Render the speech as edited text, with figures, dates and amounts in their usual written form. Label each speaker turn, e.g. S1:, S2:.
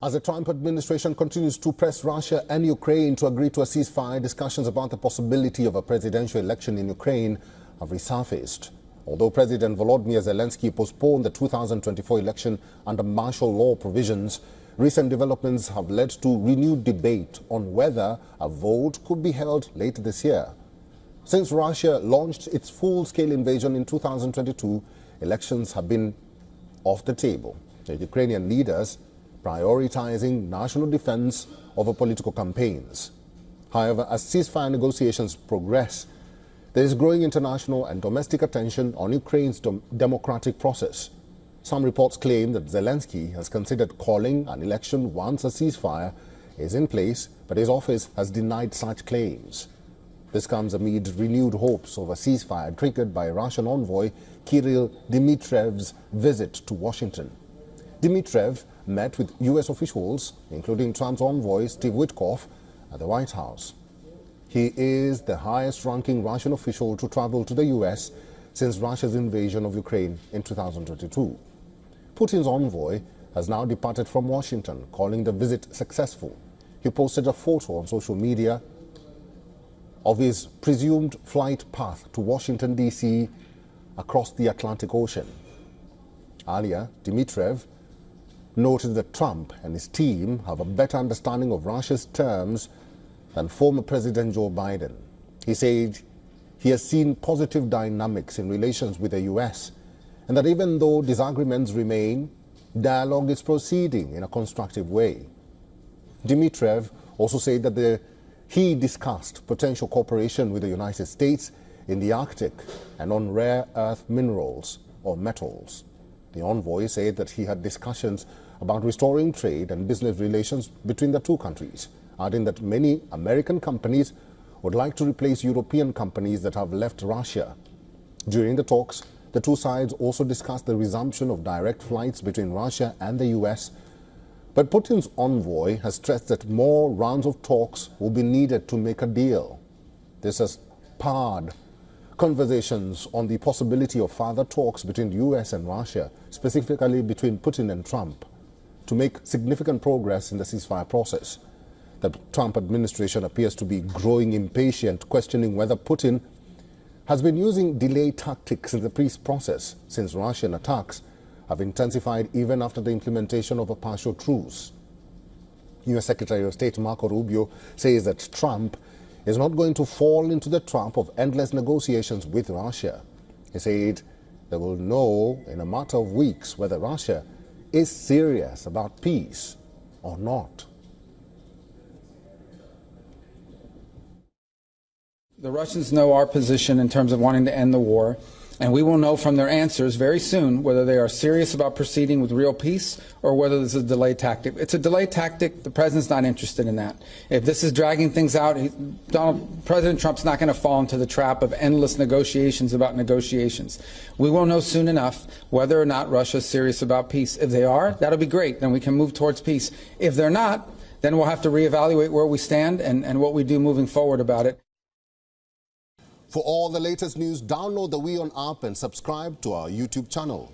S1: As the Trump administration continues to press Russia and Ukraine to agree to a ceasefire, discussions about the possibility of a presidential election in Ukraine have resurfaced. Although President Volodymyr Zelensky postponed the 2024 election under martial law provisions, recent developments have led to renewed debate on whether a vote could be held later this year. Since Russia launched its full-scale invasion in 2022, elections have been off the table. The Ukrainian leaders prioritizing national defense over political campaigns. However, as ceasefire negotiations progress, there is growing international and domestic attention on Ukraine's democratic process. Some reports claim that Zelensky has considered calling an election once a ceasefire is in place, but his office has denied such claims. This comes amid renewed hopes of a ceasefire triggered by Russian envoy Kirill Dmitriev's visit to Washington. Dmitriev met with U.S. officials, including Trump's envoy Steve Witkoff, at the White House. He is the highest-ranking Russian official to travel to the U.S. since Russia's invasion of Ukraine in 2022. Putin's envoy has now departed from Washington, calling the visit successful. He posted a photo on social media of his presumed flight path to Washington, D.C. across the Atlantic Ocean. Earlier, Dmitriev noted that Trump and his team have a better understanding of Russia's terms than former President Joe Biden. He said he has seen positive dynamics in relations with the U.S. and that even though disagreements remain, dialogue is proceeding in a constructive way. Dmitriev also said that he discussed potential cooperation with the United States in the Arctic and on rare earth minerals or metals. The envoy said that he had discussions about restoring trade and business relations between the two countries, adding that many American companies would like to replace European companies that have left Russia. During the talks, the two sides also discussed the resumption of direct flights between Russia and the U.S., but Putin's envoy has stressed that more rounds of talks will be needed to make a deal. This has spurred conversations on the possibility of further talks between the U.S. and Russia, specifically between Putin and Trump, to make significant progress in the ceasefire process. The Trump administration appears to be growing impatient, questioning whether Putin has been using delay tactics in the peace process, since Russian attacks have intensified even after the implementation of a partial truce. U.S. Secretary of State Marco Rubio says that Trump is not going to fall into the trap of endless negotiations with Russia. He said they will know in a matter of weeks whether Russia is serious about peace or not.
S2: The Russians know our position in terms of wanting to end the war, and we will know from their answers very soon whether they are serious about proceeding with real peace or whether this is a delay tactic. It's a delay tactic. The president's not interested in that. If this is dragging things out, President Trump's not going to fall into the trap of endless negotiations about negotiations. We will know soon enough whether or not Russia is serious about peace. If they are, that'll be great. Then we can move towards peace. If they're not, then we'll have to reevaluate where we stand and what we do moving forward about it.
S1: For all the latest news, download the WION app and subscribe to our YouTube channel.